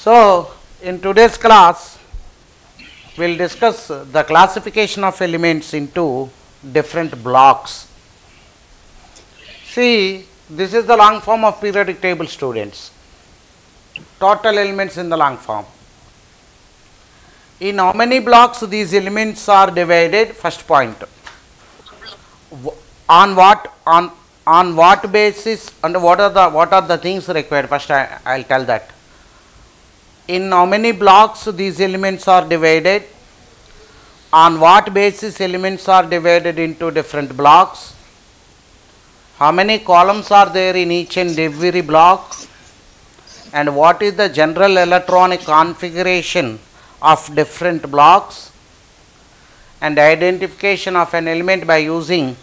So, in today's class, we will discuss the classification of elements into different blocks. See, this is the long form of periodic table, students. Total elements in the long form. In how many blocks these elements are divided? First point. On what basis and what are the things required? First I will tell that. In how many blocks these elements are divided? On what basis elements are divided into different blocks? How many columns are there in each and every block? And what is the general electronic configuration of different blocks? And identification of an element by using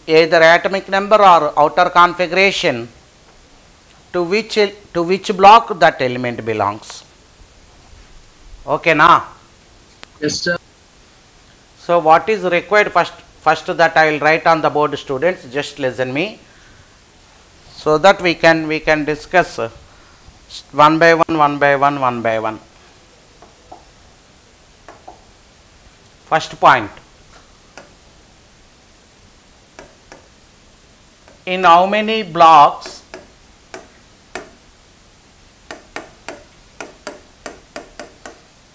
either atomic number or outer configuration, to which block that element belongs. Okay, na? Yes, sir. So what is required? First that I will write on the board, students. Just listen me, so that we can discuss one by one. First point. In how many blocks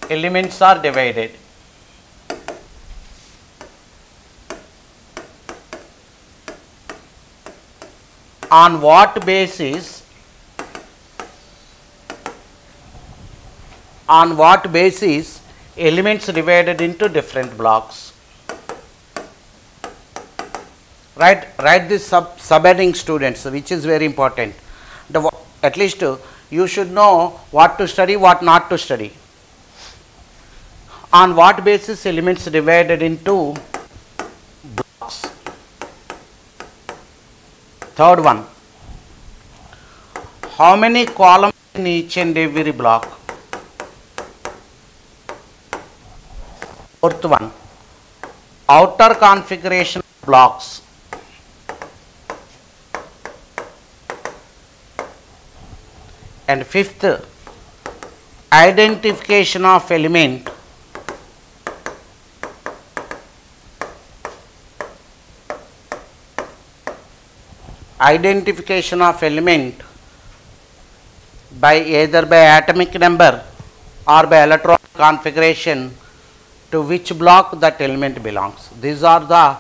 elements are divided? On what basis elements divided into different blocks? Write this subheading, students, which is very important. At least you should know what to study, what not to study. On what basis elements divided into blocks? Third one. How many columns in each and every block? Fourth one. Outer configuration of blocks. And fifth, identification of element. Identification of element by either by atomic number or by electronic configuration, to which block that element belongs. These are the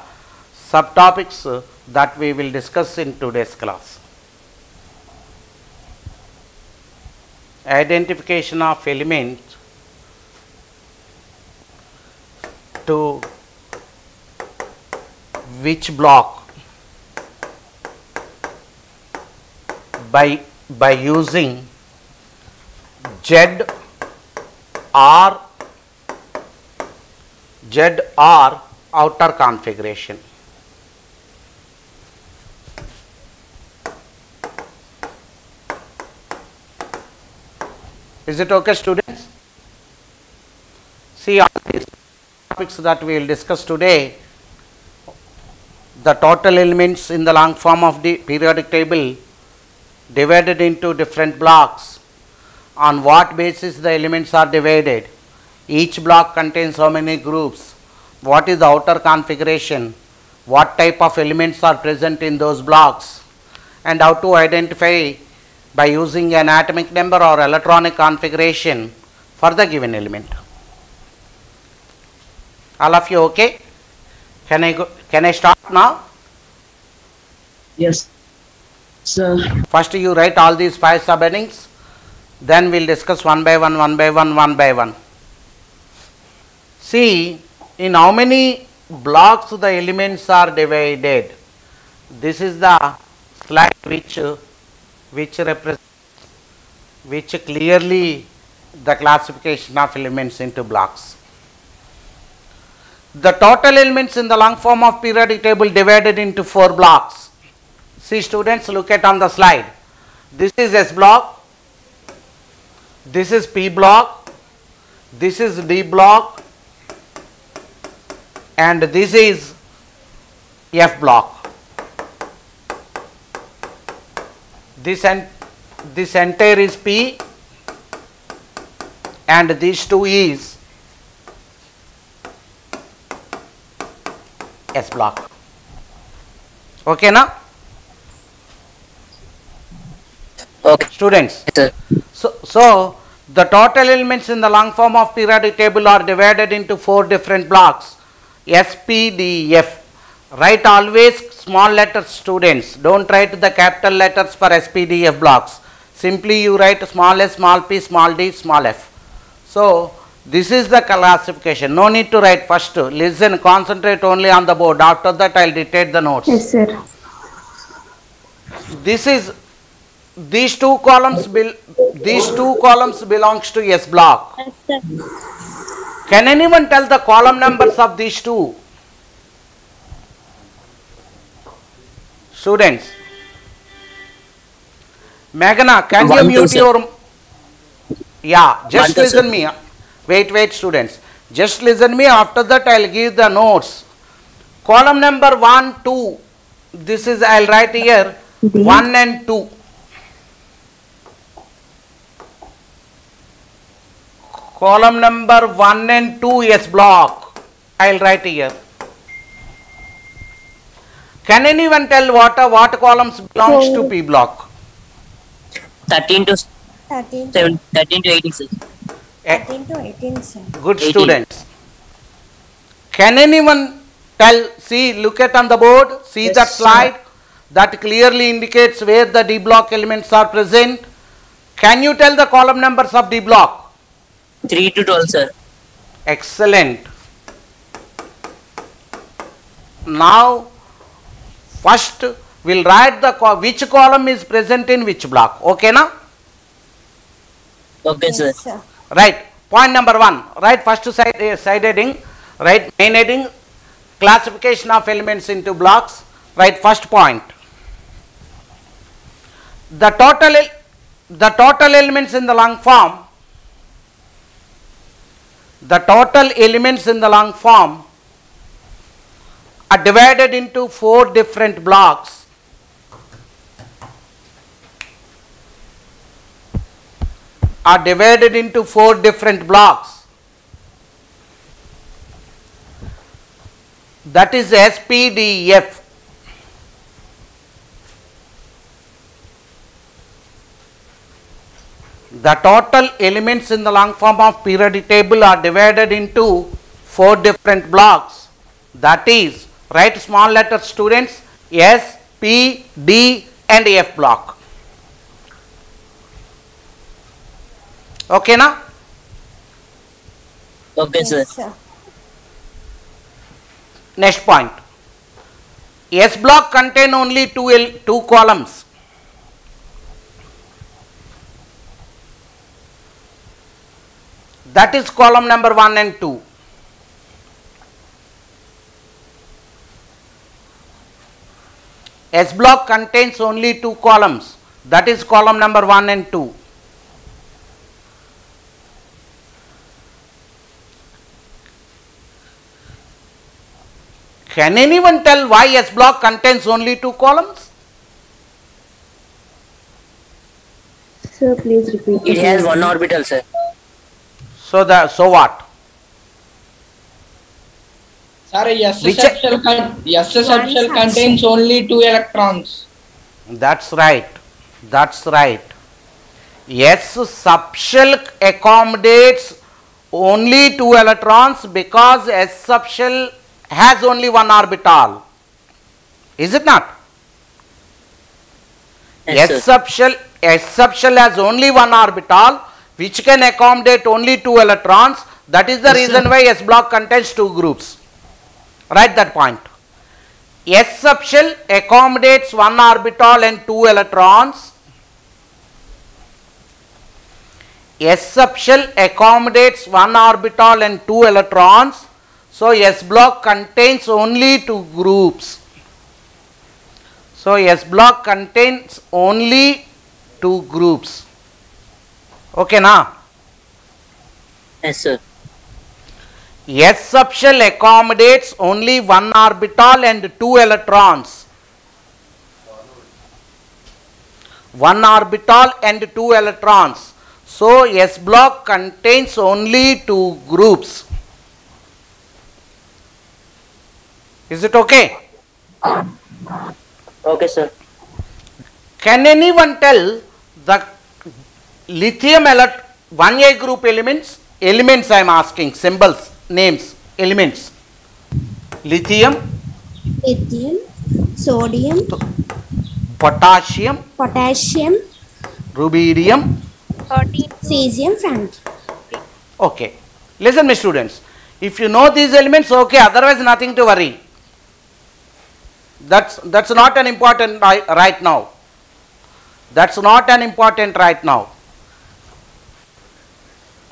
subtopics that we will discuss in today's class. Identification of element to which block by using Z or outer configuration. Is it okay, students? See, all these topics that we will discuss today, the total elements in the long form of the periodic table divided into different blocks, on what basis the elements are divided, each block contains how many groups, what is the outer configuration, what type of elements are present in those blocks, and how to identify by using an atomic number or electronic configuration for the given element. All of you okay? Can I start now? Yes, sir. First you write all these 5 subheadings, then we will discuss one by one. See, in how many blocks the elements are divided? This is the slide which clearly the classification of elements into blocks. The total elements in the long form of periodic table divided into 4 blocks. See, students, look at on the slide. This is S block, this is P block, this is D block, and this is F block. This entire is P and these two is S block. Okay na? Okay, Students, sir. so the total elements in the long form of periodic table are divided into 4 different blocks, S, P, D, F. Write always small letters, students. Don't write the capital letters for S, P, D, F blocks. Simply you write small s, small p, small d, small f. So this is the classification. No need to write first. Listen, concentrate only on the board. After that I will dictate the notes. Yes, sir. These two columns belongs to S block. Yes, sir. Can anyone tell the column numbers of these two? Students. Meghana, can you 1, 2, mute sir. your... Yeah, just 1, 2, listen sir. me. Wait, students. Just listen me. After that, I will give the notes. Column number 1, 2. This is, I will write here, D. 1 and 2. Column number 1 and 2 S block. I will write here. Can anyone tell what columns belongs to P block? 13 to 13, 13 to 18, sir. 13 to 18, sir. Good 18. students. Can anyone tell, see, look at on the board, see Yes, that sir. slide that clearly indicates where the D block elements are present. Can you tell the column numbers of D block? 3 to 12, sir. Excellent. Now, first we'll write which column is present in which block. Okay, na? Okay, sir. Yes, sir. Right. Point number 1. Write first side heading. Write main heading. Classification of elements into blocks. Write first point. The total elements in the long form. The total elements in the long form are divided into 4 different blocks. That is S, P, D, F. The total elements in the long form of periodic table are divided into 4 different blocks. That is, write small letters, students, S, P, D and F block. Okay, na? Okay, sir. Yes, sir. Next point. S block contain only two columns. That is column number 1 and 2. S block contains only 2 columns. That is column number 1 and 2. Can anyone tell why S block contains only 2 columns? Sir, please repeat. It has 1 orbital, sir. So what? Sorry, S Which- subshell contains only 2 electrons. That's right. That's right. S subshell accommodates only 2 electrons because S subshell has only 1 orbital. Is it not? Yes, S sir. subshell has only 1 orbital which can accommodate only 2 electrons. That is the Yes, reason sir. why S block contains 2 groups. Write that point. S subshell accommodates 1 orbital and 2 electrons. S subshell accommodates 1 orbital and 2 electrons. So S block contains only 2 groups. So S block contains only 2 groups. Okay, na? Yes, sir. S subshell accommodates only 1 orbital and 2 electrons. 1 orbital and 2 electrons. So S block contains only 2 groups. Is it okay? Okay, sir. Can anyone tell the lithium 1A group elements? Elements I am asking, symbols, names, elements. Lithium, Lithium, sodium, potassium, potassium, rubidium. cesium, frank. Okay. Listen, my students. If you know these elements, okay. Otherwise, nothing to worry. That's not an important right now. That's not an important right now.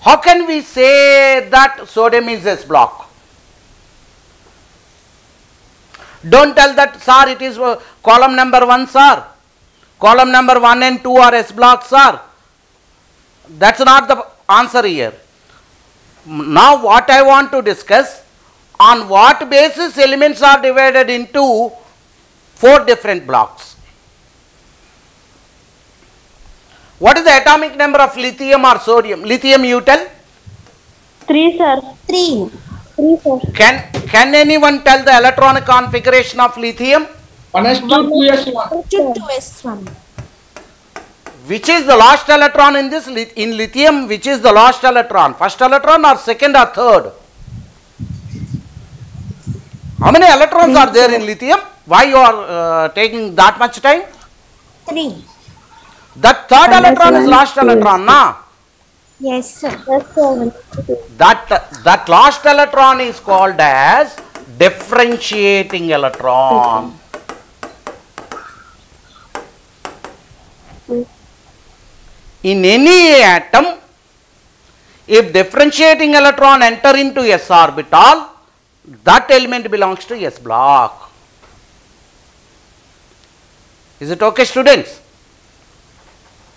How can we say that sodium is S block? Don't tell that, sir, it is column number 1, sir. Column number 1 and 2 are S blocks, sir. That's not the answer here. Now what I want to discuss, on what basis elements are divided into 4 different blocks. What is the atomic number of lithium or sodium? Lithium, you tell? 3, sir. 3. 3, sir. Can anyone tell the electronic configuration of lithium? 1s2 2s1. 2s1. Which is the last electron in this? In lithium, which is the last electron? First electron or second or third? How many electrons are there in lithium? Why you are taking that much time? 3. That third electron is last electron, na? Yes, sir. Yes, sir. That last electron is called as differentiating electron. In any atom, if differentiating electron enter into S orbital, that element belongs to S block. Is it okay, students?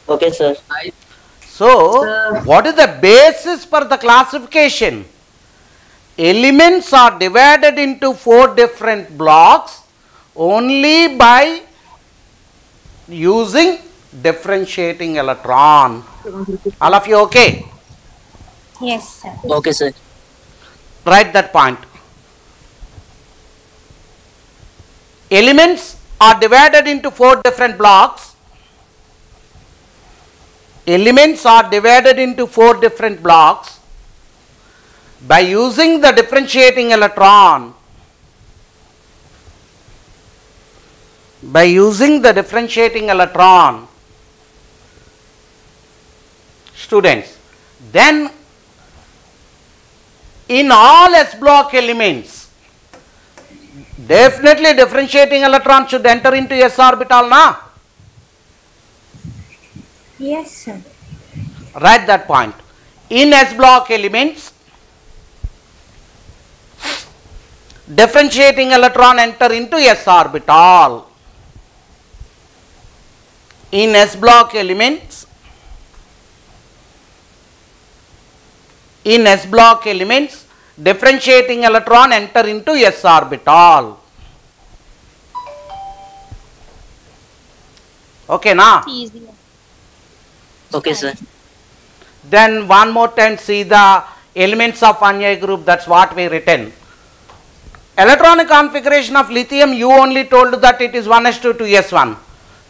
Okay, sir. So, what is the basis for the classification? Elements are divided into 4 different blocks only by using differentiating electron. All of you okay? Yes, sir. Okay, sir. Write that point. Elements are divided into 4 different blocks. Elements are divided into 4 different blocks by using the differentiating electron. By using the differentiating electron. Students, then in all S block elements, definitely differentiating electron should enter into S orbital, na? Yes, sir. Write that point. In S block elements, differentiating electron enter into S orbital. In S block elements, differentiating electron enter into S orbital. Okay, na? Okay, sir. Then one more time see the elements of 1A group, that's what we written. Electronic configuration of lithium, you only told that it is 1s2 2s1.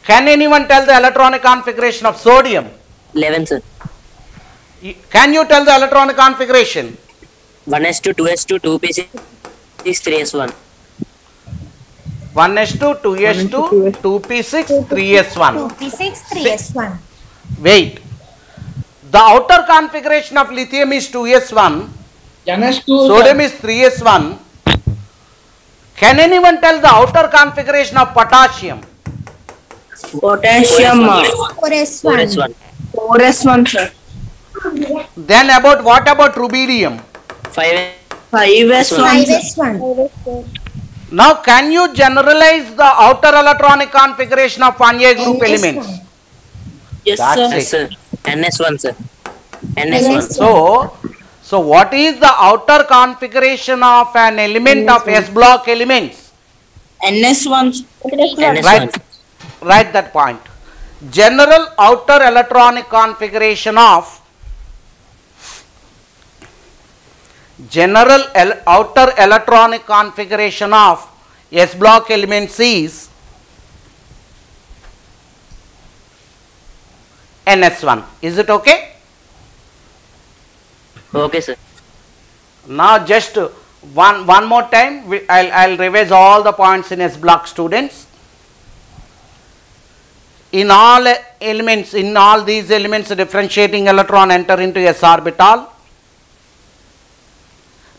Can anyone tell the electronic configuration of sodium? 11, sir. Can you tell the electronic configuration? 1s2 2s2 2p6 3s1. 1s2 2s2 2p6 3s1. 2p6, 3s1. Wait. The outer configuration of lithium is 2s1. ns2 Sodium is 3s1. Can anyone tell the outer configuration of potassium? Potassium 4s1. 4s1. 4s1, sir. Then what about rubidium? 5s1. 5s1. Now can you generalize the outer electronic configuration of 1A group NS1. elements? Yes, That's sir. it. Yes, sir. ns1, sir. ns1. So what is the outer configuration of an element of S block elements? ns1. Write that point. General outer electronic configuration of general outer electronic configuration of S block elements is NS1. Is it okay? Okay, sir. Now just one more time, I'll revise all the points in S block, students. In all elements, in all these elements, differentiating electron enter into S orbital.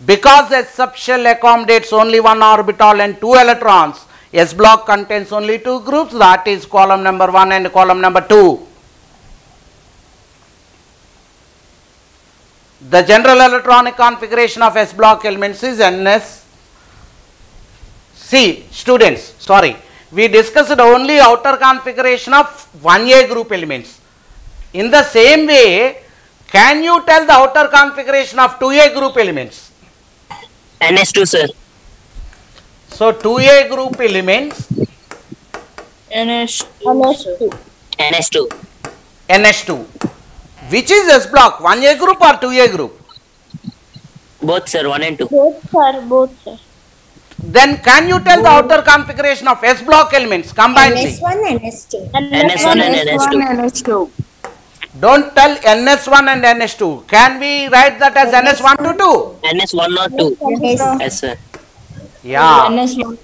Because S subshell accommodates only one orbital and two electrons, S block contains only two groups, that is column number 1 and column number 2. The general electronic configuration of S block elements is NS. See, students, sorry, we discussed only outer configuration of 1A group elements. In the same way, can you tell the outer configuration of 2A group elements? NS2, sir. So 2A group elements, NS2. NS2. NS2. Which is S block, 1A group or 2A group? Both, sir. 1 and 2. Both, sir. Then can you tell the outer configuration of S block elements combinedly? NS1, NS2. NS1 and NS2. Don't tell NS1 and NS2. Can we write that as NS1 to 2? NS1 or 2. Yes. Yes, sir. Yeah. NS1.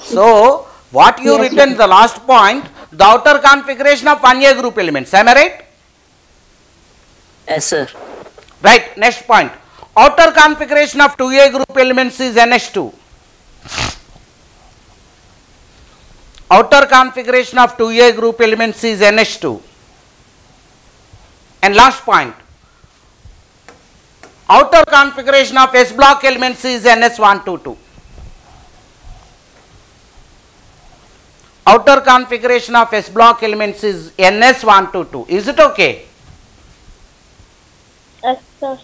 So, what you written the last point, the outer configuration of 1A group elements. Am I right? Yes, sir. Right. Next point. Outer configuration of 2A group elements is NS2. Outer configuration of 2A group elements is NS2. And last point. Outer configuration of S block elements is NS122. Outer configuration of S block elements is NS122. Is it okay? Yes, sir.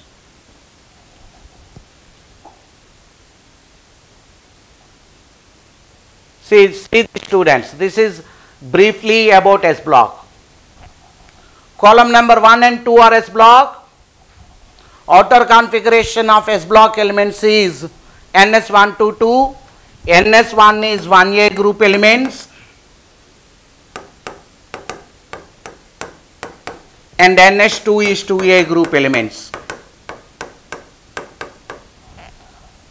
See students, this is briefly about S block. Column number 1 and 2 are S block. Outer configuration of S block elements is NS122. NS1 is 1A group elements. And NS2 is 2A group elements.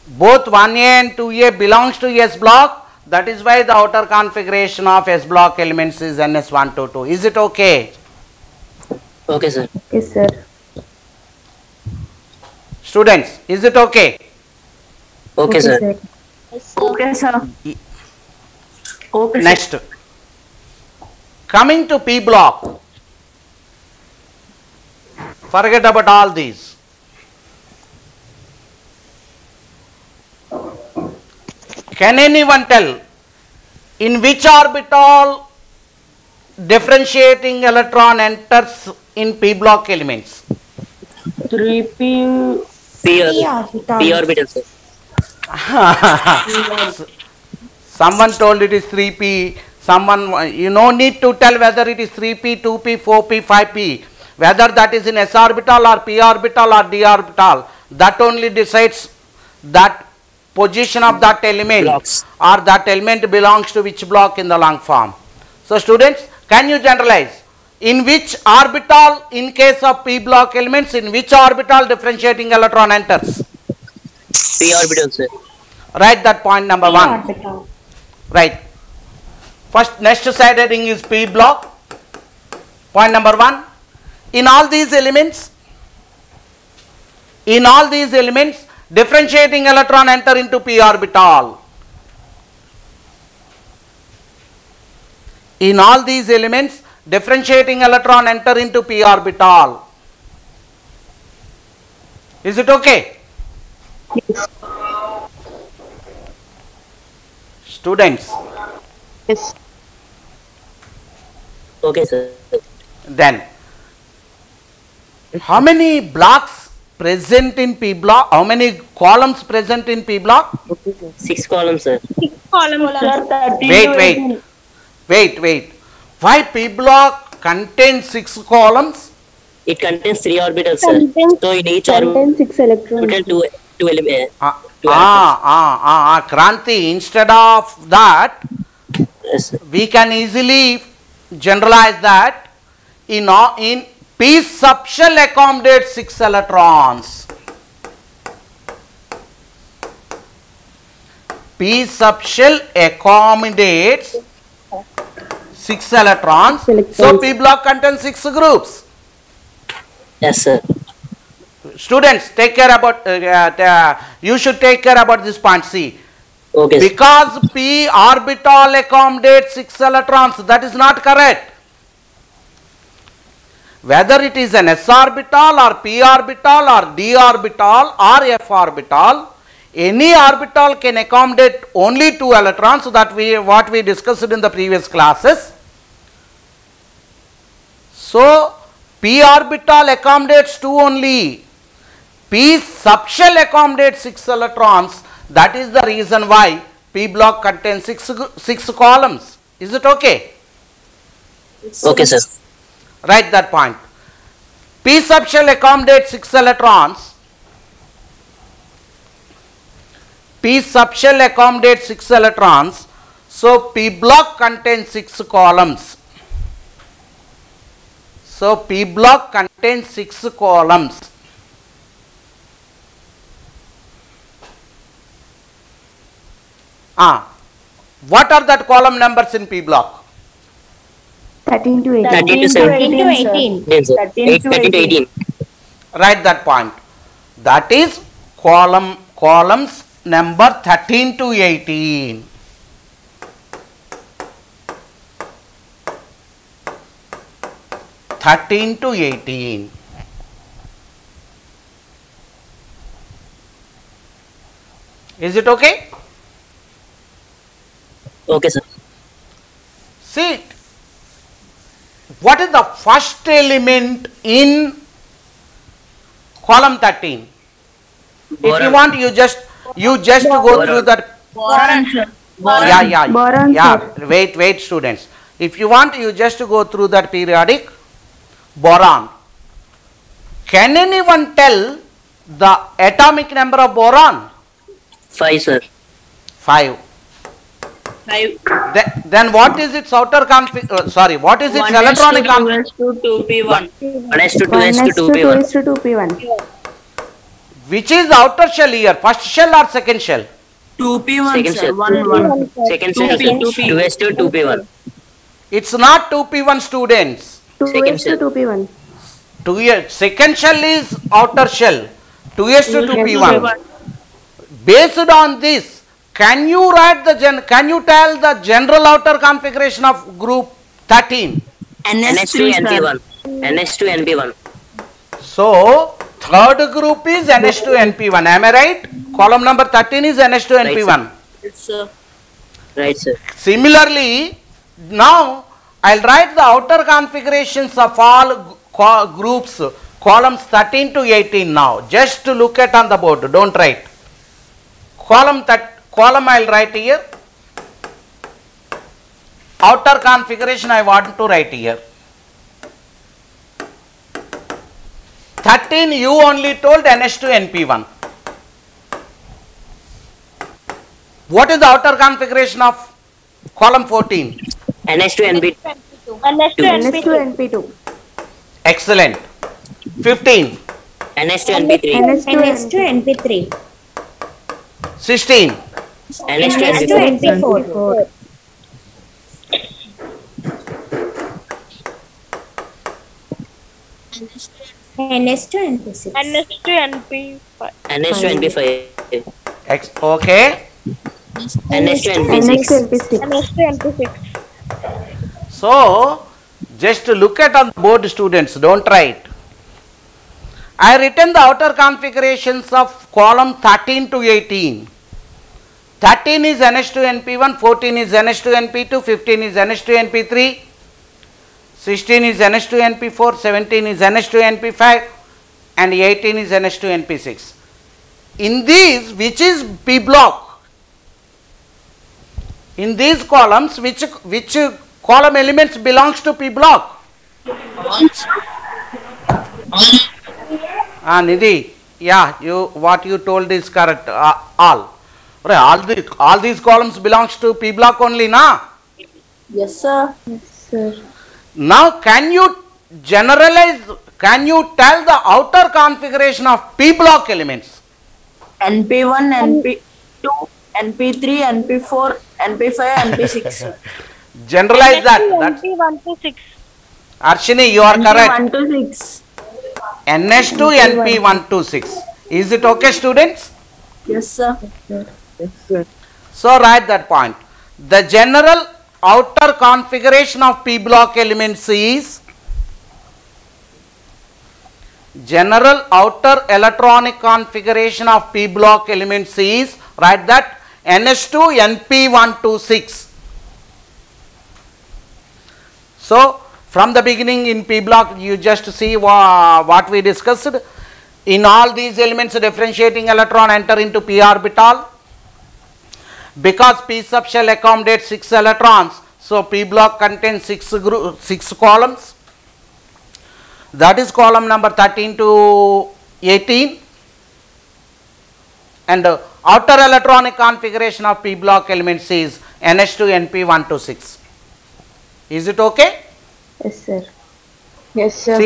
Both 1A and 2A belongs to S block. That is why the outer configuration of S block elements is NS122. Is it okay? Okay, sir. Yes, sir. Students, is it okay? Okay, sir. Okay, sir. Okay, sir. Next. Coming to P block. Forget about all these. Can anyone tell in which orbital differentiating electron enters in P block elements? 3p. P orbital. P orbital, sir. Someone told it is 3p. Someone, you no need to tell whether it is 3p, 2p, 4p, 5p. Whether that is in S orbital or P orbital or D orbital, that only decides that position of that element Blocks. or that element belongs to which block in the long form. So students, can you generalize in which orbital, in case of P block elements, in which orbital differentiating electron enters? P orbital, sir. Write that point number 1. Orbital. Right. First, next side heading is P block. Point number 1. In all these elements, differentiating electron enter into P orbital. In all these elements, differentiating electron enter into P orbital. Is it okay? Yes. Students, Yes. Okay, sir. then how many blocks present in P block? How many columns present in P block? 6 columns, sir. Wait. Why P block contains 6 columns? It contains 3 orbitals, sir. Contains- So in each Contains 6 electrons. orbital, two elements. Kranti, instead of that, Yes, sir. we can easily generalize that in p subshell accommodates 6 electrons. P subshell accommodates 6 electrons. So p block contains 6 groups. Yes, sir. Students, take care about you should take care about this point. See, Okay, sir. because p orbital accommodates 6 electrons, that is not correct. Whether it is an s orbital or p orbital or d orbital or f orbital, any orbital can accommodate only 2 electrons. So that what we discussed in the previous classes. So p orbital accommodates 2 only. P subshell accommodates 6 electrons. That is the reason why p block contains 6 columns. Is it okay? Okay, sir. Write that point. P subshell accommodates 6 electrons. P subshell accommodates 6 electrons. So p block contains 6 columns. So p block contains 6 columns. What are that column numbers in p block? 13 to 18. 13 to 17. 18. Yes, sir. 13 to 13 to 18. Write that point. That is columns number 13 to 18. To 18. Is it okay? Okay, sir. See, what is the first element in column 13? If you Boron. want, you just go through that. Boron, sir. Yeah. Boron, sir. Wait, students. If you want, you just go through that periodic. Boron. Can anyone tell the atomic number of boron? 5, sir. 5. 5. Then what is its outer what is its electronic configuration? 2p1. 1s2 2s2 2p1. 2p1. Which is the outer shell here? First shell or second shell? 2p1, Second sir. shell. 1. Second shell, sir. 2s2 2p1. It's not 2p1, students. 2s to 2p1. Second shell is outer shell. 2s to 2p1. Based on this, can you tell the general outer configuration of group 13? NH2 NP1. NH2 NP1. So third group is NH2 NP1. Am I right? Column number 13 is NH2 NP1. Yes, sir. Right, sir. Similarly, now I'll write the outer configurations of all groups, columns 13 to 18 now. Just to look at on the board, don't write. Column I'll write here. Outer configuration I want to write here. 13 you only told NH2 NP1. What is the outer configuration of column 14? NH2 NP2. NH2 NH2 Excellent. 15. NH2 NP3. NH2 NP3. 16. NH2 NH2 NP4. NP4. NH2 NP6. NH2 NP5. NH2 NP5. Okay. NH2 NP6. NH2 NP6. So, just look at on the board, students, don't write. I written the outer configurations of column 13 to 18. 13 is NH2 NP1, 14 is NH2 NP2, 15 is NH2 NP3, 16 is NH2 NP4, 17 is NH2 NP5 and 18 is NH2 NP6. In these, which is P block? In these columns, which column elements belongs to P block? Nidhi, yeah, what you told is correct. All. Right, all these columns belongs to P block only, na? Yes, sir. Now, can you generalize? Can you tell the outer configuration of P block elements? NP1, NP2, NP3, NP4, NP5, NP6, sir. Generalize that. That's NP 1 to 6. Arshini, you are correct. 1 to 6. NH2 NP1 to 6. Is it okay, students? Yes, sir. So write that point. The general outer configuration of P block elements is general outer electronic configuration of P block elements is, write that, NH2 NP1 to 6. So from the beginning in P block, you just see what we discussed. In all these elements, differentiating electron enter into p orbital. Because p subshell accommodates 6 electrons, so p block contains 6 columns. That is column number 13 to 18. And outer electronic configuration of p block elements is NH2 NP1 to 6. Is it okay? Yes, sir. Yes, sir.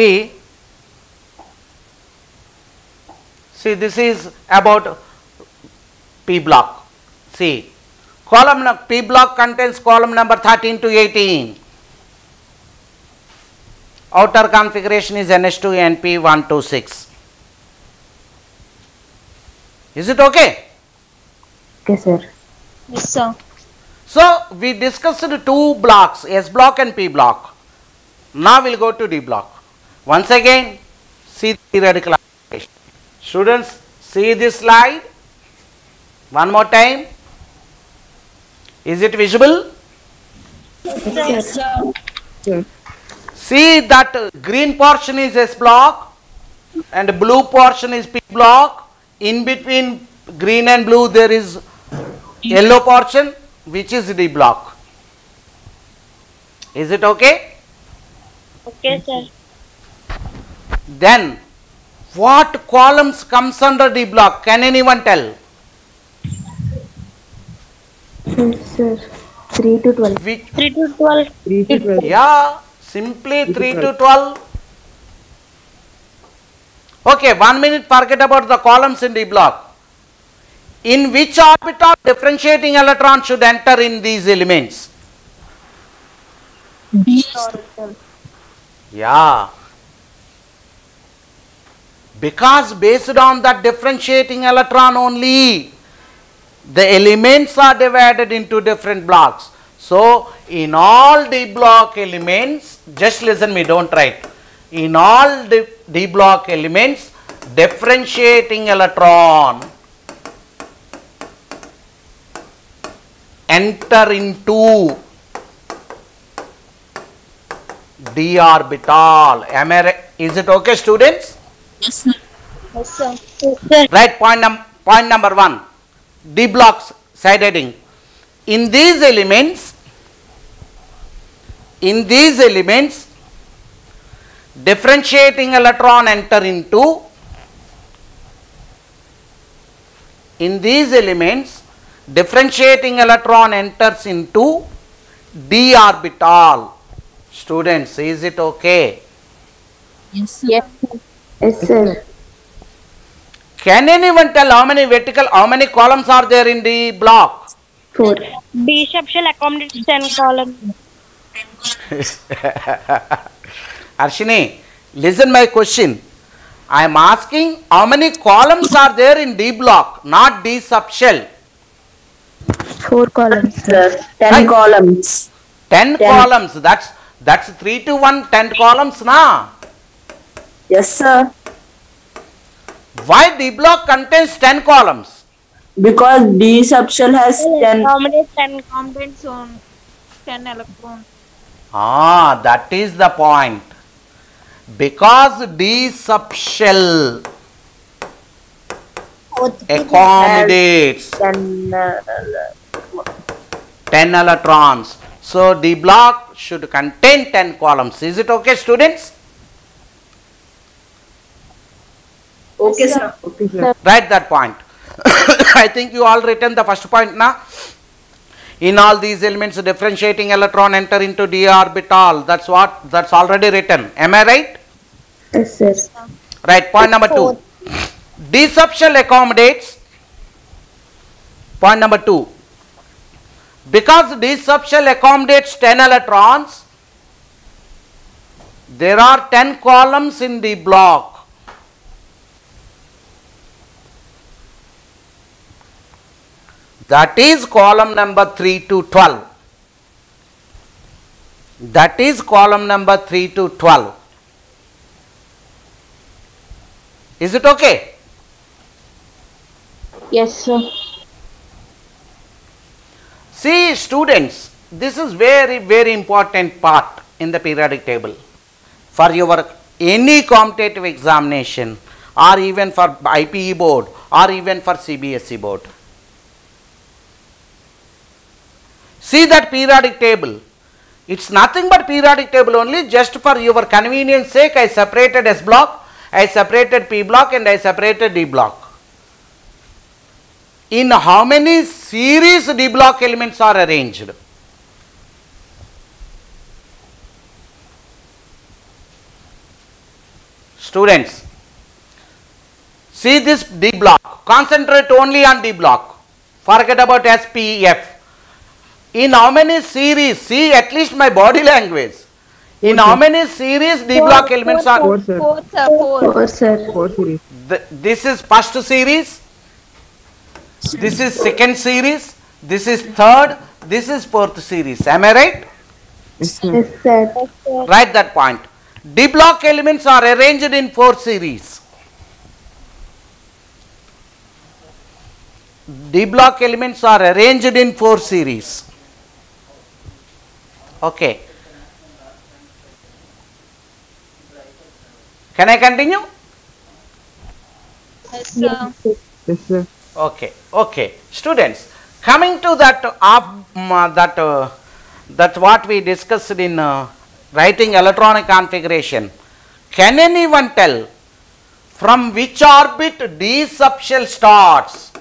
See, this is about P block. See, column P block contains column number 13 to 18. Outer configuration is NH2 NP1 to 6. Is it okay? Okay, sir. Yes, sir. So, we discussed 2 blocks, S block and P block. Now, we will go to D block. Once again, see the theoretical application. Students, see this slide. One more time. Is it visible? Yes, sir. See that green portion is S block and blue portion is P block. In between green and blue there is yellow portion which is D block. Is it okay? Okay, sir. Then what columns comes under D block? Can anyone tell? Yes, sir. 3 to 12. Which? 3 to 12. Yeah, simply 3 to 12. Okay, 1 minute, forget about the columns in D block. In which orbital differentiating electron should enter in these elements? D. Yeah. Because based on that differentiating electron only, the elements are divided into different blocks. So, in all D block elements, just listen me, don't write. In all D block elements, differentiating electron enter into D orbital. Is it okay, students? Yes, sir. Yes, sir. Yes, sir. Right, point number 1. D blocks side heading. In these elements, differentiating electron enter into, in these elements, differentiating electron enters into D orbital. Students, is it okay? Yes, sir. Yes. Yes, sir. Can anyone tell how many columns are there in the block? 4. D subshell accommodates 10 columns. Arshini, listen my question. I am asking how many columns are there in D block, not D subshell. 4 columns, sir. 10 Right. columns. 10 columns. That's 3 to 1, 10 columns, na? Yes, sir. Why D block contains 10 columns? Because D subshell has 10. Accommodates 10 components on 10 electrons. That is the point. Because D subshell accommodates 10 electrons. So, D block should contain 10 columns. Is it okay, students? Okay, sir. Okay, sir. Write that point. I think you all written the first point now. In all these elements, differentiating electron enter into d orbital. That's already written. Am I right? Yes, sir. Right. Point number 2. D subshell accommodates. Point number 2. Because D subshell accommodates 10 electrons, there are 10 columns in the block. That is column number 3 to 12. That is column number 3 to 12. Is it okay? Yes, sir. See, students, this is very important part in the periodic table for your any competitive examination, or even for IPE board, or even for CBSE board. See that periodic table. It's nothing but periodic table only. Just for your convenience sake, I separated S block, I separated P block, and I separated D block. In how many series D block elements are arranged? Students, see this D block. Concentrate only on D block. Forget about S, P, F. In how many series? See at least my body language. In how many series D block elements are? 4, sir. 4, sir. 4. 4, sir. 4 series. This is first series. This is second series. This is third. This is fourth series. Am I right? Yes, sir. Yes, sir. Write that point. D block elements are arranged in 4 series. D block elements are arranged in 4 series. Okay. Can I continue? Yes, sir. Yes, sir. Okay. Okay. Students, coming to that that what we discussed in writing electronic configuration. Can anyone tell from which orbit D subshell starts?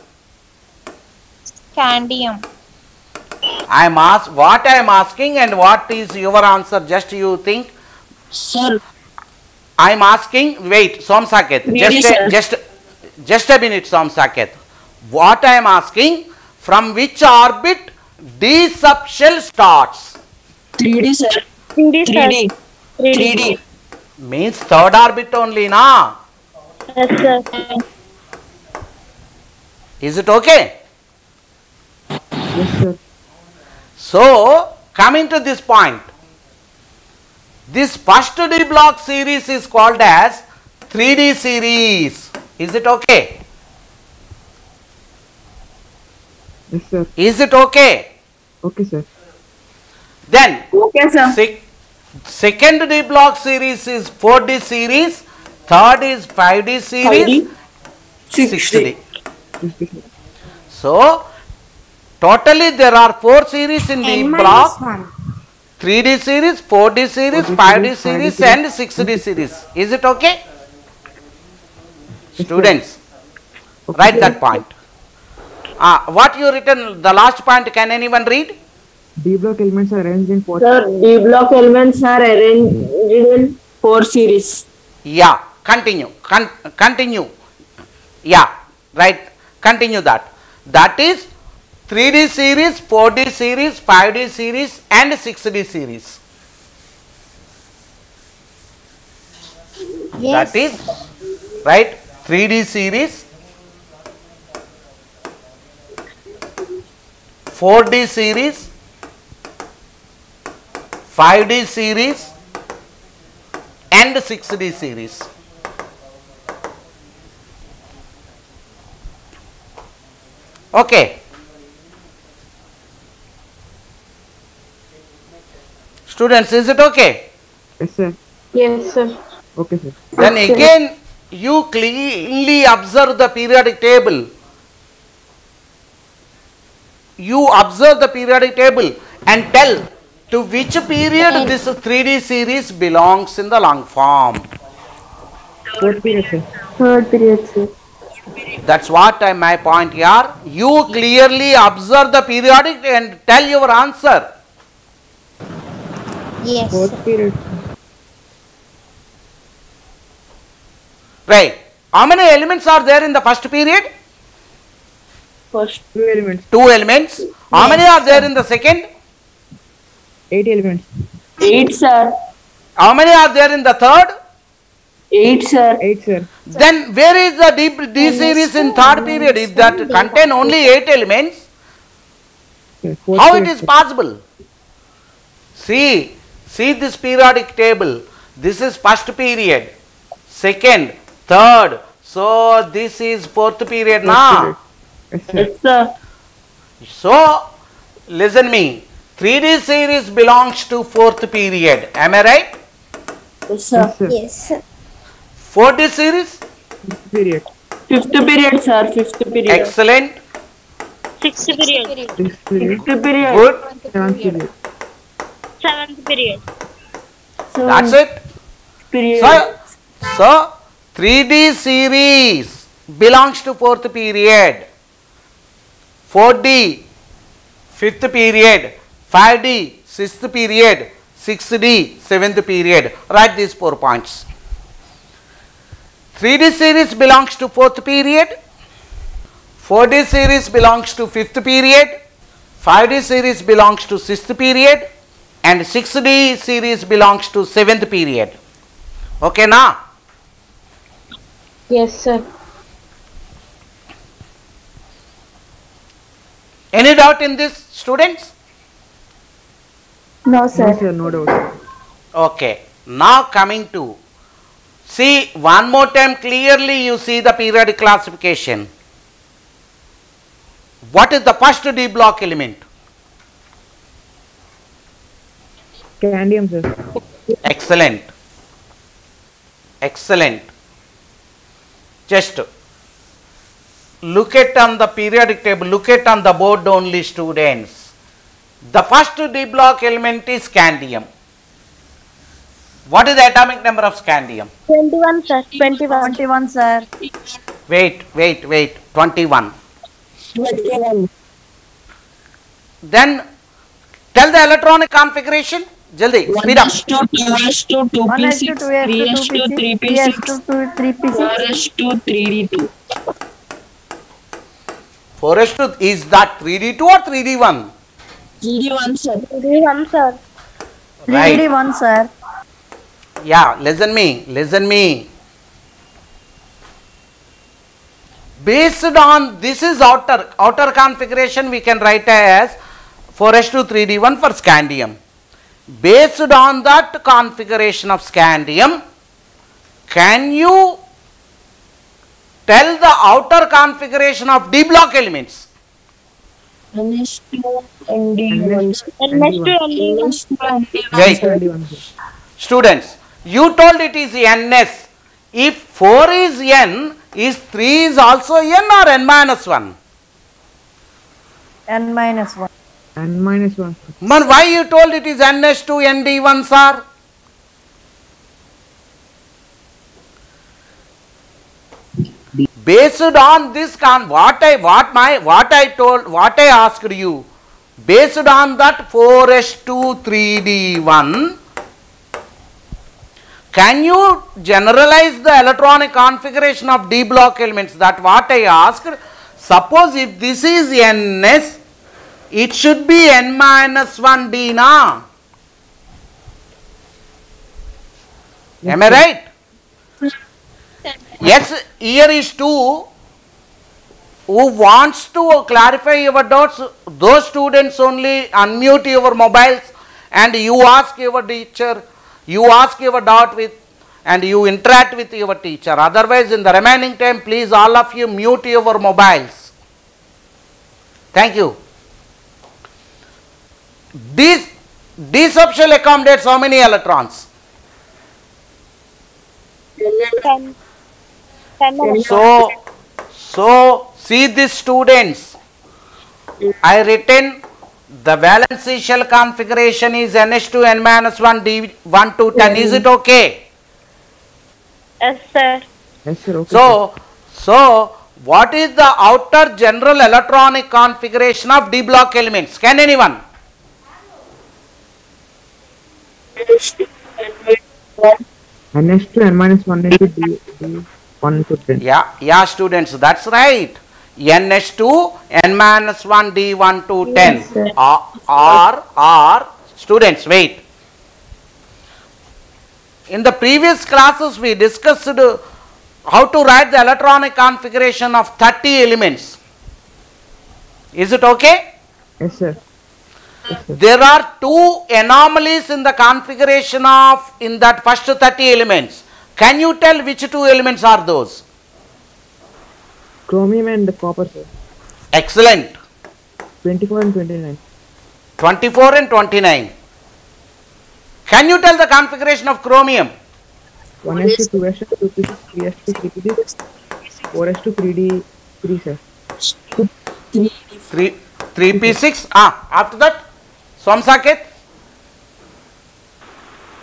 Scandium. What I am asking and what is your answer? Just you think. Sir. I am asking. Wait, Som Saket. Really, sir? Just a minute, Som Saket. What I am asking, from which orbit D subshell starts? 3D, sir. 3D, 3D. 3D. Means third orbit only, na? Yes, sir. Is it okay? Yes, sir. So, coming to this point, this first D block series is called as 3D series. Is it okay? Yes, sir. Is it okay? Okay, sir. Then, Okay, sir. second D block series is 4D series, third is 5D series, 6D. Yes, sir. So, totally there are 4 series in the block, 3D series, 4D series, 5D series and 6D series. Is it okay? Students, write that point. What you written, the last point, can anyone read? D block elements are arranged in 4 Sir, D block elements are arranged in 4 series. Yeah, continue. Continue. Yeah, right. Continue that. That is 3D series, 4D series, 5D series and 6D series. Yes. That is, right, 3D series, 4D series, 5D series and 6D series. Okay. Students, is it okay? Yes, sir. Yes, sir. Okay, sir. Then again, you cleanly observe the periodic table. You observe the periodic table and tell to which period this 3D series belongs in the long form. 4th period, sir. Third period, sir. That's what my point here. You clearly observe the periodic and tell your answer. Yes. Fourth period. Right. How many elements are there in the first period? First. 2 elements. 2 elements. How many are there in the second? 8 elements. 8, sir. How many are there in the third? 8, sir. 8, sir. Then where is the D series in third period? If that contain only 8 elements, Okay, fourth how it period, is sir. possible? See this periodic table. This is first period, second, third. So this is fourth period now. Yes, sir. Yes, sir. So listen me. 3D series belongs to fourth period. Am I right? Yes, sir. Yes, sir. Yes, sir. 4D series? Fifth period. Fifth period, sir. Fifth period. Excellent. Sixth period. Sixth period. Fifth period. Good. Seventh period. Seventh period. That's it. Period. So 3D series belongs to fourth period. 4D, fifth period. 5D, sixth period. 6D, seventh period. Write these 4 points. 3D series belongs to fourth period. 4D series belongs to fifth period. 5D series belongs to sixth period. And 6D series belongs to seventh period. Okay, now? Yes, sir. Any doubt in this, students? No, No, sir. sir. No doubt. Okay. Now coming to, see one more time clearly you see the periodic classification. What is the first D block element? Scandium, sir. Excellent. Excellent. Just look at on the periodic table, look at on the board only, students. The first D block element is scandium. What is the atomic number of scandium? 21, sir. 21. 21, sir. Wait. 21. Then tell the electronic configuration. Jaldi, speed up. 2s2 2p6 3s2 3p6 4s2 3d2. 4s2 is that 3d2 or 3d1? 3d1, sir. 31, sir. Right. 1, sir. Yeah, listen me. Based on this is outer configuration, we can write as 4s2 3d1 for scandium. Based on that configuration of scandium, can you tell the outer configuration of D block elements? ns2 and d1. And next to ND1. Right. Scandium, sir. Students, you told it is ns. If 4 is n, is 3 is also n or n minus 1? N minus 1. N minus 1, sir. Man, why you told it is ns2 nd1, sir? Based on this what I asked you, based on that 4s2 3d1, can you generalize the electronic configuration of D block elements? That what I asked. Suppose if this is ns, it should be n minus 1 d na. Am I right? Yes, here is 2. Who wants to clarify your doubts? Those students only unmute your mobiles and you ask your teacher, you ask your doubt with and you interact with your teacher. Otherwise, in the remaining time, please all of you mute your mobiles. Thank you. D sub shell accommodates how many electrons? 10. 10. So see this, students. I written the valency shell configuration is ns2 n minus 1 d1 to 10. Is it okay? Yes, sir. Yes, sir. Okay. So what is the outer general electronic configuration of d block elements? Can anyone? NH2 n minus 1 into D 1 to 10. Yeah, students, that's right. NH2 n minus 1 D1 to 10. Or students, wait. In the previous classes we discussed how to write the electronic configuration of 30 elements. Is it okay? Yes, sir. There are two anomalies in the configuration of in that first 30 elements. Can you tell which two elements are those? Chromium and copper, sir. Excellent. 24 and 29. 24 and 29. Can you tell the configuration of chromium? 1s to 2s to 2p6 3s to 3p6 4s to 3d 3, sir. 3p6. After that, Somsaket?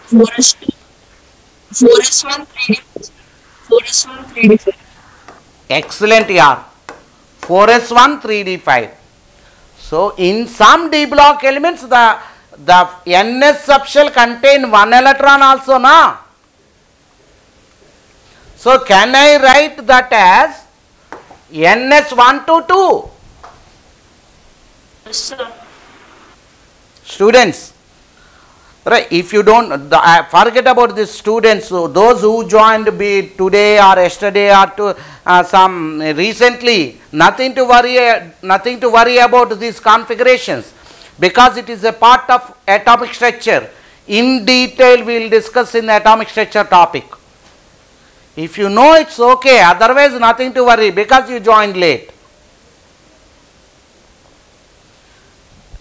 4s1 3d 4s1 3d. Excellent, yeah. 4s1 3d5. So in some d block elements the ns subshell contain one electron also, na? So can I write that as ns1 to 2? Yes, sir. Students, right? If you don't forget about these students, so those who joined today or yesterday or to some recently, nothing to worry about these configurations, because it is a part of atomic structure. In detail we will discuss in the atomic structure topic. If you know, it's okay, otherwise nothing to worry because you joined late.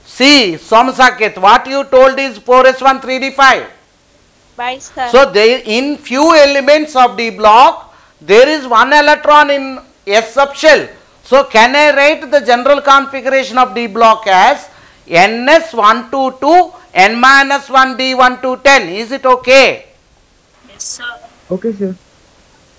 See, Somsaket, what you told is 4s1 3d5. Bye, sir. So there in few elements of d block there is one electron in s subshell. So can I write the general configuration of d block as ns1 to 2 n minus 1 d1 to 10? Is it okay? Yes, sir. Okay, sir.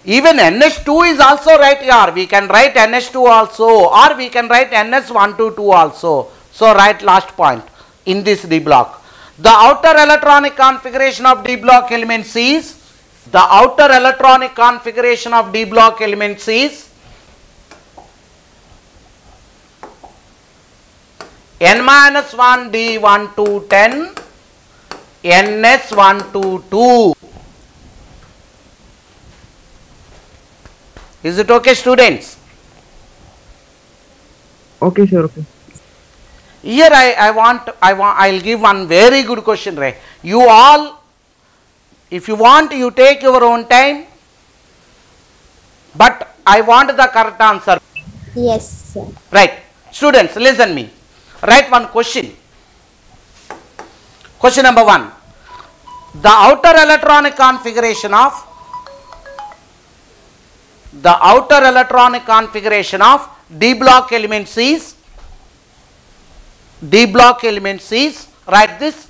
Even ns2 is also right here. We can write ns2 also, or we can write ns1 to 2 also. So write last point in this d block. The outer electronic configuration of d block elements is n minus 1 d1 to 10 ns1 to 2. Is it okay, students? Okay, sir. Okay. Here I'll give one very good question, Ray. You all, if you want, you take your own time, but I want the correct answer. Yes, sir. Right. Students, listen me. Write one question. Question number 1. The outer electronic configuration of d block elements is write this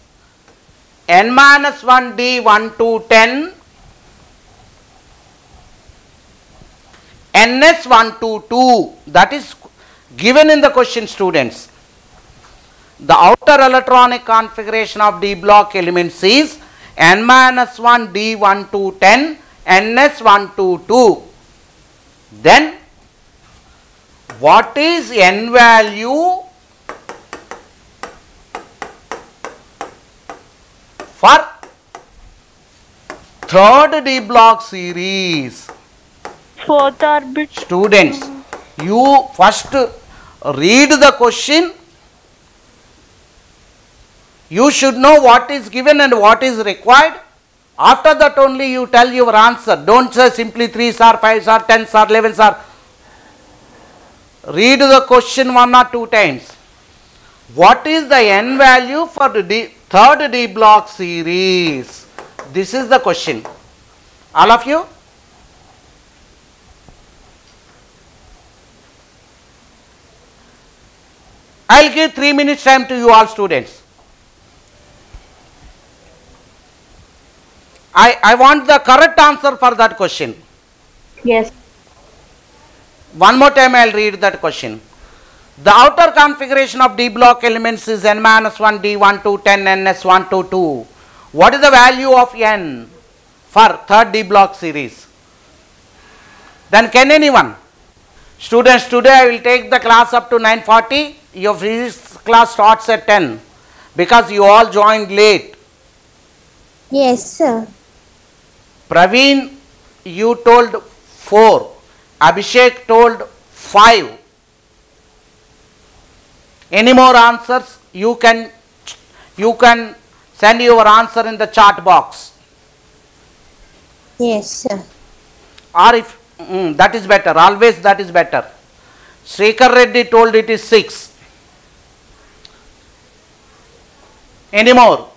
n minus 1 d1 to 10 ns1 to 2. That is given in the question, students. The outer electronic configuration of d block elements is n minus 1 d1 to 10 ns1 to 2. Then what is n value for third d block series? Fourth orbit. Students, you first read the question. You should know what is given and what is required. After that only you tell your answer. Don't say simply 3s or 5s or 10s or 11s or. Read the question 1 or 2 times. What is the n value for the third d block series? This is the question. All of you? I will give 3 minutes time to you all, students. I want the correct answer for that question. Yes. One more time I will read that question. The outer configuration of D block elements is n minus 1 D1 to 10 ns1 to 2. What is the value of n for third D block series? Then can anyone? Students, today I will take the class up to 9:40. Your physics class starts at 10 because you all joined late. Yes, sir. Praveen, you told 4. Abhishek told 5. Any more answers? You can send your answer in the chat box. Yes, sir. Or if that is better, always that is better. Srikhar Reddy told it is 6. Any more?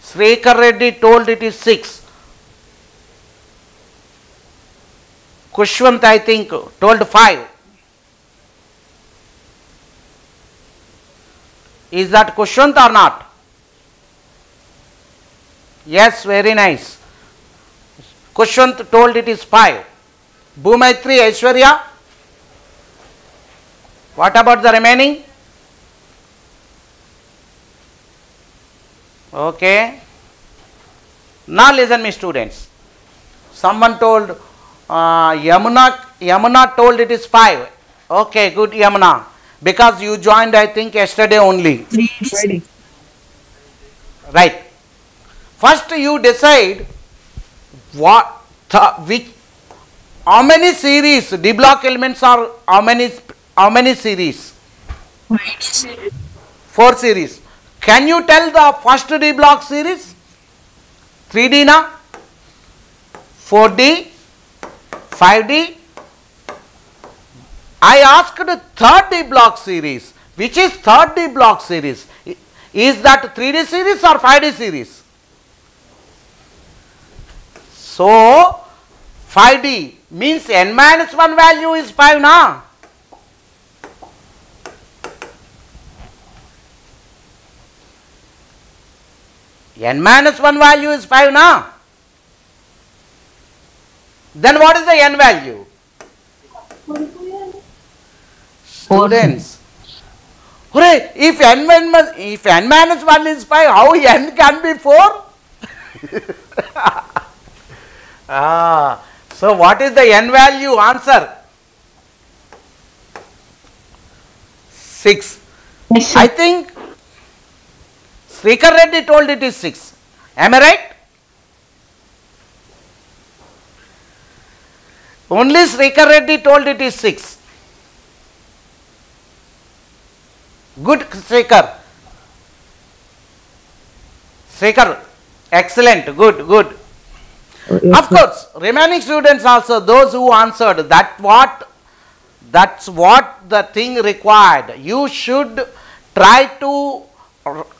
Srikhar Reddy told it is 6. Kushwant, I think, told 5. Is that Kushwant or not? Yes, very nice. Kushwant told it is 5. Bhumaitri, Aishwarya? What about the remaining? Okay. Now listen me, students. Someone told Yamuna told it is 5. Okay, good, Yamuna. Because you joined, I think, yesterday only. Friday. Right. First you decide how many series D block elements are, how many series? 4 series. Can you tell the first D block series? 3D na? 4D? 5D? I asked third D block series. Which is third D block series? Is that 3D series or 5D series? So 5D means n minus 1 value is 5 na? N minus 1 value is 5 na? Then what is the n value? Students, hooray, if n minus 1 is 5, how n can be 4? So what is the n value? Answer. 6. Yes, I think Srikhar Reddy told it is 6. Am I right? Only Srikhar Reddy told it is 6. Good, Srikhar. Srikhar, excellent, good, good. Yes, Of course, remaining students also, those who answered, that's what the thing required. You should try to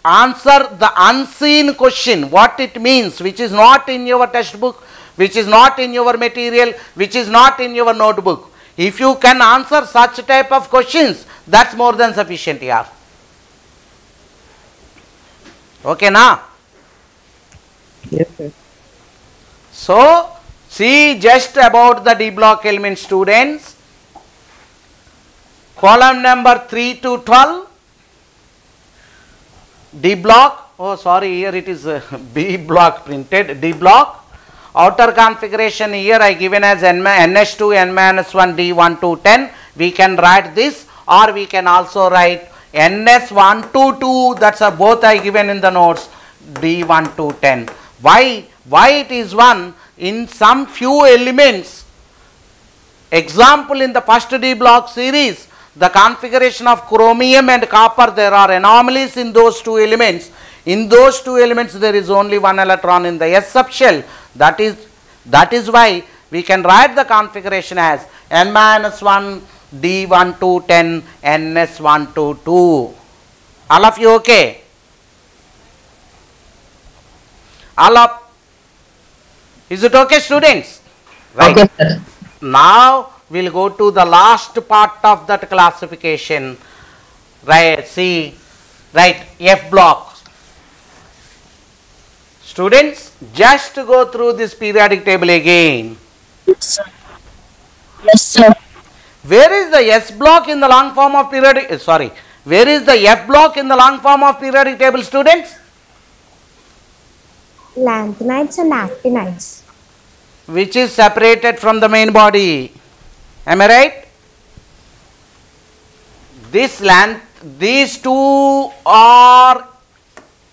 answer the unseen question, what it means, which is not in your textbook, which is not in your material, which is not in your notebook. If you can answer such type of questions, that's more than sufficient here. Okay, na? Yes, sir. So, see just about the D block element, students. Column number 3 to 12. D block, oh sorry, here it is B block printed, D block. Outer configuration here I given as ns2 n minus 1 d1 to 10. We can write this, or we can also write ns1 to 2. That's both I given in the notes, d1 to 10. Why it is 1? In some few elements, example in the first D block series, the configuration of chromium and copper, there are anomalies in those two elements. In those two elements there is only one electron in the s subshell. That is why we can write the configuration as n minus 1 d1 to 10 ns1 to 2. All of you okay? Is it okay, students? Right. Okay, sir. Now we will go to the last part of that classification. Right, see, right, F block. Students, just go through this periodic table again. Yes, sir. Yes, sir. Where is the S block in the long form of periodic, where is the F block in the long form of periodic table, students? Lanthanides and actinides. Which is separated from the main body. Am I right? These two are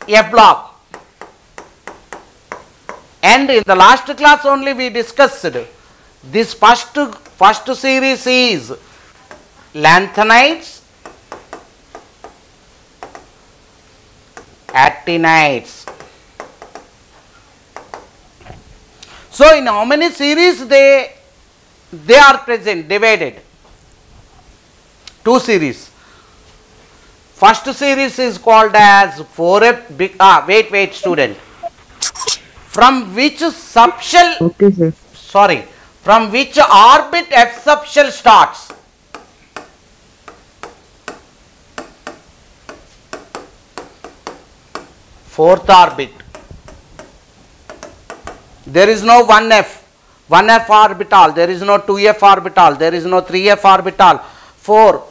F block. And in the last class only we discussed this first series is lanthanides, actinides. So in how many series they are present, divided? 2 series. First series is called as 4F, wait student. From which subshell, Okay, sir. from which orbit F subshell starts? Fourth orbit. There is no 1F orbital, there is no 2F orbital, there is no 3F orbital. 4.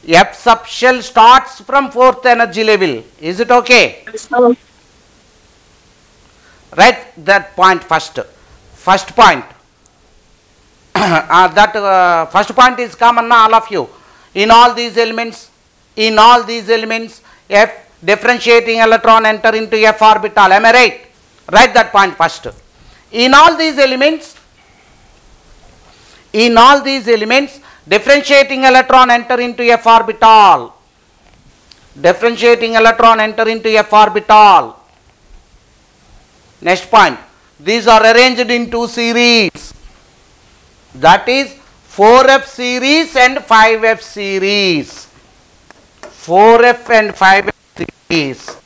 F subshell starts from 4th energy level. Is it okay? Write that point first. First point. First point is common, all of you. In all these elements, F differentiating electron enter into F orbital. Am I right? Write that point first. In all these elements, differentiating electron enter into F orbital. Differentiating electron enter into F orbital. Next point. These are arranged in 2 series. That is 4F series and 5F series. 4F and 5F series.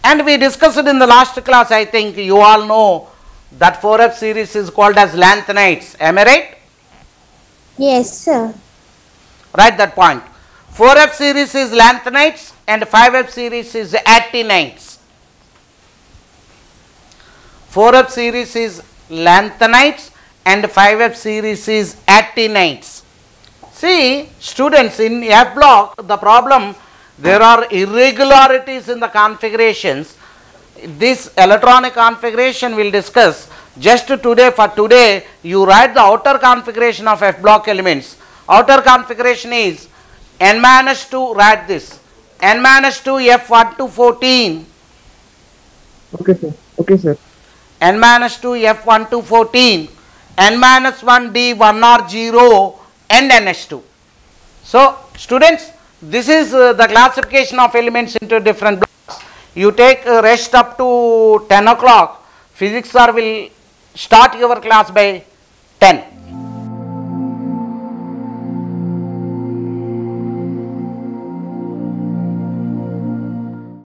And we discussed in the last class, I think you all know that 4F series is called as lanthanides. Am I right? Yes, sir. Write that point. 4F series is lanthanides and 5F series is actinides. 4F series is lanthanides and 5F series is actinides. See, students, in F block, the problem, there are irregularities in the configurations. This electronic configuration we will discuss. Just today, for today, you write the outer configuration of F block elements. Outer configuration is N-2, write this. N-2 F1 to 14. Okay, sir. Okay, sir. N-2 F1 to 14. N-1 D1 or 0 and NH2. So, students, this is the classification of elements into different blocks. You take rest up to 10 o'clock. Physics sir will start your class by 10.